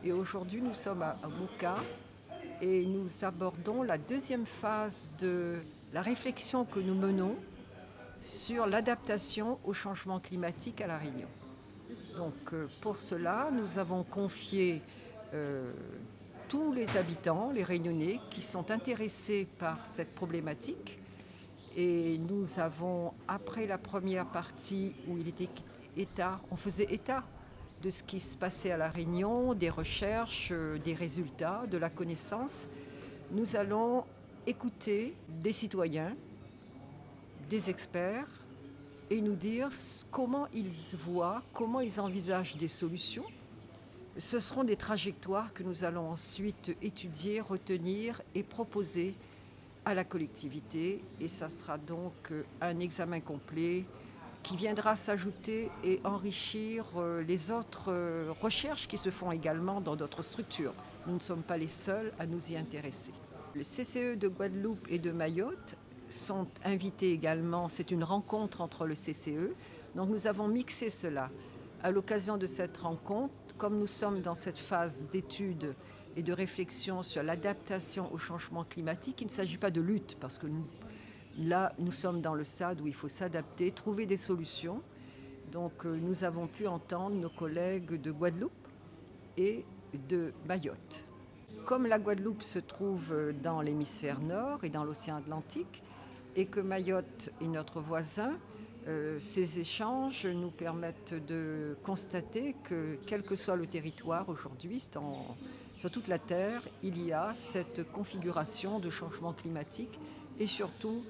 Et aujourd'hui, nous sommes à Moka et nous abordons la deuxième phase de la réflexion que nous menons sur l'adaptation au changement climatique à La Réunion. Donc pour cela, nous avons confié tous les habitants, les Réunionnais, qui sont intéressés par cette problématique. Et nous avons, après la première partie où on faisait état de ce qui se passait à La Réunion, des recherches, des résultats, de la connaissance, nous allons écouter des citoyens, des experts, et nous dire comment ils voient, comment ils envisagent des solutions. Ce seront des trajectoires que nous allons ensuite étudier, retenir et proposer à la collectivité. Et ça sera donc un examen complet qui viendra s'ajouter et enrichir les autres recherches qui se font également dans d'autres structures. Nous ne sommes pas les seuls à nous y intéresser. Le CCE de Guadeloupe et de Mayotte sont invités également. C'est une rencontre entre le CCE. Donc nous avons mixé cela. À l'occasion de cette rencontre, comme nous sommes dans cette phase d'étude et de réflexion sur l'adaptation au changement climatique, il ne s'agit pas de lutte, parce que nous sommes dans le stade où il faut s'adapter, trouver des solutions. Donc nous avons pu entendre nos collègues de Guadeloupe et de Mayotte. Comme la Guadeloupe se trouve dans l'hémisphère nord et dans l'océan Atlantique, et que Mayotte est notre voisin, ces échanges nous permettent de constater que, quel que soit le territoire aujourd'hui, sur toute la Terre, il y a cette configuration de changement climatique et surtout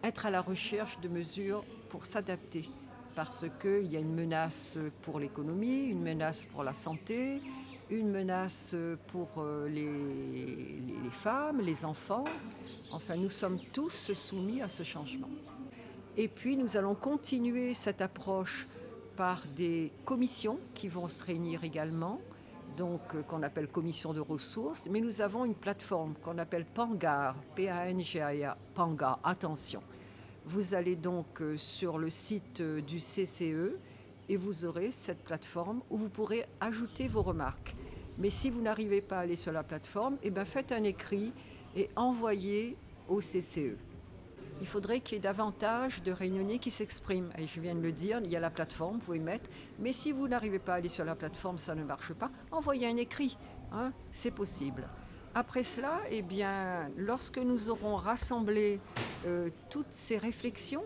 être à la recherche de mesures pour s'adapter. Parce qu'il y a une menace pour l'économie, une menace pour la santé, une menace pour les femmes, les enfants. Enfin, nous sommes tous soumis à ce changement. Et puis, nous allons continuer cette approche par des commissions qui vont se réunir également, donc qu'on appelle commission de ressources. Mais nous avons une plateforme qu'on appelle Pangar, P-A-N-G-A-R, Pangar, attention. Vous allez donc sur le site du CCE et vous aurez cette plateforme où vous pourrez ajouter vos remarques. Mais si vous n'arrivez pas à aller sur la plateforme, faites un écrit et envoyez au CCE. Il faudrait qu'il y ait davantage de Réunionnais qui s'expriment. Et je viens de le dire, il y a la plateforme, vous pouvez mettre. Mais si vous n'arrivez pas à aller sur la plateforme, ça ne marche pas, envoyez un écrit. C'est possible. Après cela, lorsque nous aurons rassemblé toutes ces réflexions,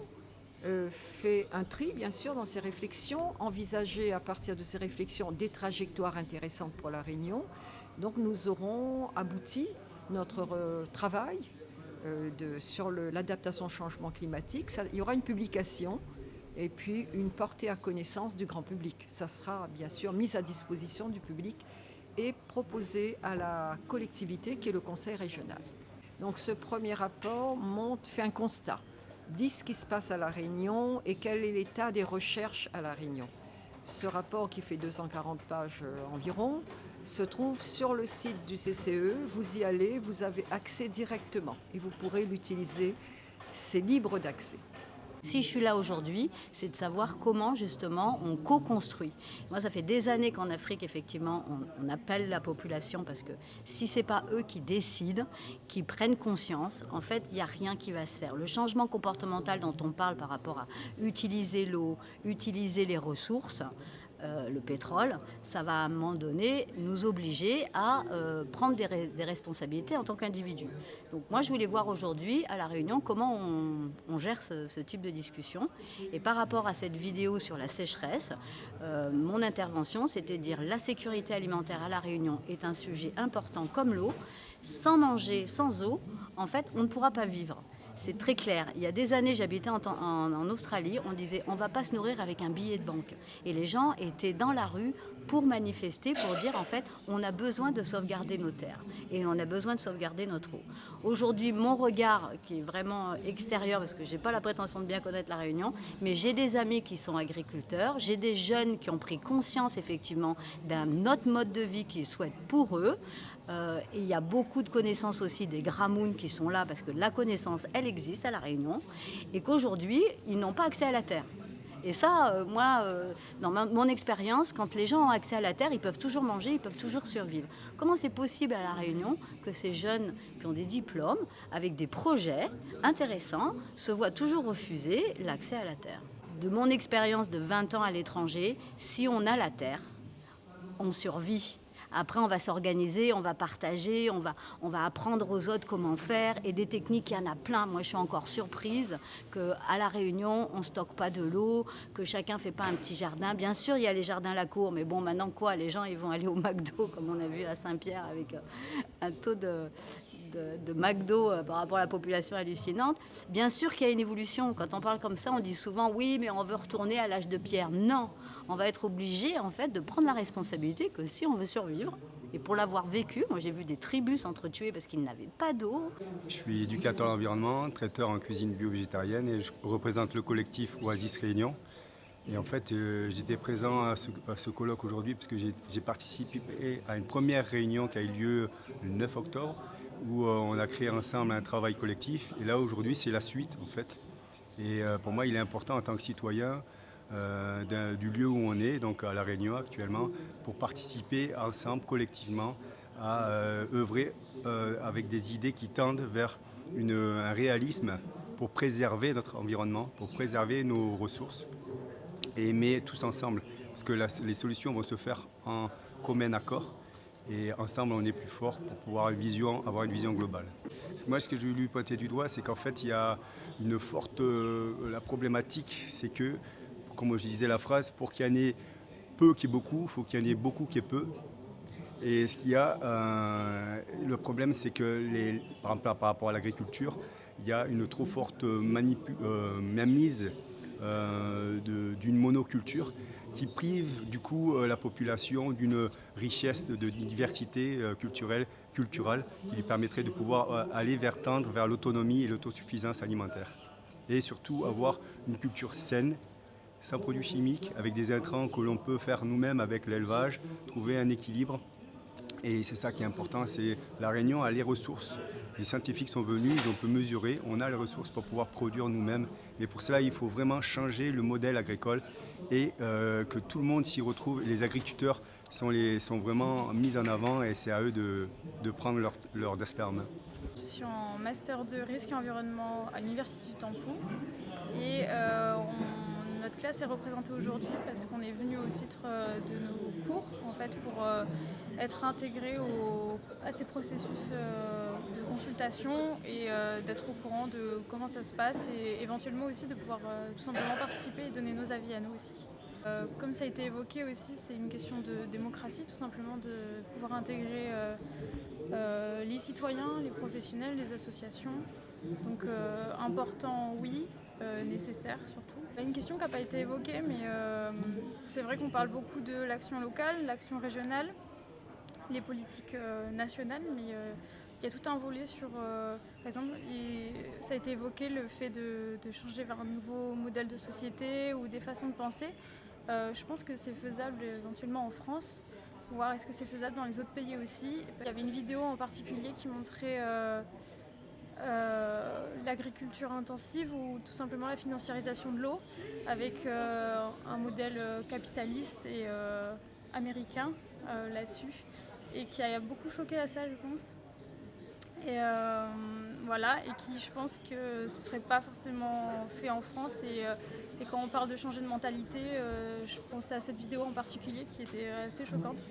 fait un tri, bien sûr, dans ces réflexions, envisager à partir de ces réflexions des trajectoires intéressantes pour La Réunion. Donc nous aurons abouti notre travail sur l'adaptation au changement climatique. Il y aura une publication et puis une portée à connaissance du grand public. Ça sera bien sûr mis à disposition du public et proposé à la collectivité qui est le conseil régional. Donc ce premier rapport fait un constat, dit ce qui se passe à La Réunion et quel est l'état des recherches à La Réunion. Ce rapport, qui fait 240 pages environ, se trouve sur le site du CCE. Vous y allez, vous avez accès directement et vous pourrez l'utiliser. C'est libre d'accès. Si je suis là aujourd'hui, c'est de savoir comment justement on co-construit. Moi, ça fait des années qu'en Afrique, effectivement, on appelle la population parce que si ce n'est pas eux qui décident, qui prennent conscience, en fait, il n'y a rien qui va se faire. Le changement comportemental dont on parle par rapport à utiliser l'eau, utiliser les ressources, le pétrole, ça va à un moment donné nous obliger à prendre des responsabilités en tant qu'individu. Donc moi je voulais voir aujourd'hui à La Réunion comment on gère ce type de discussion. Et par rapport à cette vidéo sur la sécheresse, mon intervention c'était de dire la sécurité alimentaire à La Réunion est un sujet important comme l'eau. Sans manger, sans eau, en fait on ne pourra pas vivre. C'est très clair. Il y a des années, j'habitais en Australie, on disait on ne va pas se nourrir avec un billet de banque. Et les gens étaient dans la rue pour manifester, pour dire en fait on a besoin de sauvegarder nos terres et on a besoin de sauvegarder notre eau. Aujourd'hui, mon regard qui est vraiment extérieur, parce que je n'ai pas la prétention de bien connaître La Réunion, mais j'ai des amis qui sont agriculteurs, j'ai des jeunes qui ont pris conscience effectivement d'un autre mode de vie qu'ils souhaitent pour eux. Et il y a beaucoup de connaissances aussi des Gramounes qui sont là parce que la connaissance, elle existe à La Réunion et qu'aujourd'hui, ils n'ont pas accès à la terre. Et ça, moi, dans mon expérience, quand les gens ont accès à la terre, ils peuvent toujours manger, ils peuvent toujours survivre. Comment c'est possible à La Réunion que ces jeunes qui ont des diplômes, avec des projets intéressants, se voient toujours refuser l'accès à la terre? De mon expérience de 20 ans à l'étranger, si on a la terre, on survit. Après, on va s'organiser, on va partager, on va apprendre aux autres comment faire. Et des techniques, il y en a plein. Moi, je suis encore surprise qu'à La Réunion, on ne stocke pas de l'eau, que chacun ne fait pas un petit jardin. Bien sûr, il y a les jardins à la cour, mais bon, maintenant quoi? Les gens, ils vont aller au McDo, comme on a vu à Saint-Pierre, avec un taux de McDo par rapport à la population hallucinante. Bien sûr qu'il y a une évolution. Quand on parle comme ça, on dit souvent oui, mais on veut retourner à l'âge de pierre. Non, on va être obligé en fait de prendre la responsabilité que si on veut survivre. Et pour l'avoir vécu, moi j'ai vu des tribus s'entretuer parce qu'ils n'avaient pas d'eau. Je suis éducateur à l'environnement, traiteur en cuisine bio-végétarienne et je représente le collectif Oasis Réunion. Et en fait, j'étais présent à ce colloque aujourd'hui parce que j'ai participé à une première réunion qui a eu lieu le 9 octobre où on a créé ensemble un travail collectif. Et là, aujourd'hui, c'est la suite, en fait. Et pour moi, il est important en tant que citoyen du lieu où on est, donc à La Réunion actuellement, pour participer ensemble, collectivement, à œuvrer avec des idées qui tendent vers un réalisme pour préserver notre environnement, pour préserver nos ressources et aimer tous ensemble. Parce que les solutions vont se faire en commun accord. Et ensemble, on est plus fort pour pouvoir avoir une vision globale. Parce que moi, ce que je vais lui pointer du doigt, c'est qu'en fait, il y a une forte... la problématique, c'est que, comme je disais la phrase, pour qu'il y en ait peu qui est beaucoup, il faut qu'il y en ait beaucoup qui est peu. Et ce qu'il y a, le problème, c'est que, par exemple, par rapport à l'agriculture, il y a une trop forte mainmise d'une monoculture qui prive du coup la population d'une richesse de diversité culturelle qui lui permettrait de pouvoir tendre vers l'autonomie et l'autosuffisance alimentaire. Et surtout avoir une culture saine, sans produits chimiques, avec des intrants que l'on peut faire nous-mêmes avec l'élevage, trouver un équilibre. Et c'est ça qui est important, c'est La Réunion a les ressources. Les scientifiques sont venus, on peut mesurer, on a les ressources pour pouvoir produire nous-mêmes. Mais pour cela, il faut vraiment changer le modèle agricole et que tout le monde s'y retrouve. Les agriculteurs sont vraiment mis en avant et c'est à eux de prendre leur destin en main. Je suis en master 2 risque et environnement à l'université du Tampon et notre classe est représentée aujourd'hui parce qu'on est venu au titre de nos cours en fait, pour être intégré à ces processus de consultation et d'être au courant de comment ça se passe et éventuellement aussi de pouvoir tout simplement participer et donner nos avis à nous aussi. Comme ça a été évoqué aussi, c'est une question de démocratie, tout simplement de pouvoir intégrer les citoyens, les professionnels, les associations. Donc important, oui, nécessaire surtout. Une question qui n'a pas été évoquée, mais c'est vrai qu'on parle beaucoup de l'action locale, l'action régionale, les politiques nationales, mais il y a tout un volet sur, par exemple, ça a été évoqué le fait de changer vers un nouveau modèle de société ou des façons de penser. Je pense que c'est faisable éventuellement en France, voir est-ce que c'est faisable dans les autres pays aussi. Il y avait une vidéo en particulier qui montrait l'agriculture intensive ou tout simplement la financiarisation de l'eau avec un modèle capitaliste et américain là-dessus et qui a beaucoup choqué la salle, je pense. Et voilà, et qui je pense que ce ne serait pas forcément fait en France et quand on parle de changer de mentalité, je pensais à cette vidéo en particulier qui était assez choquante.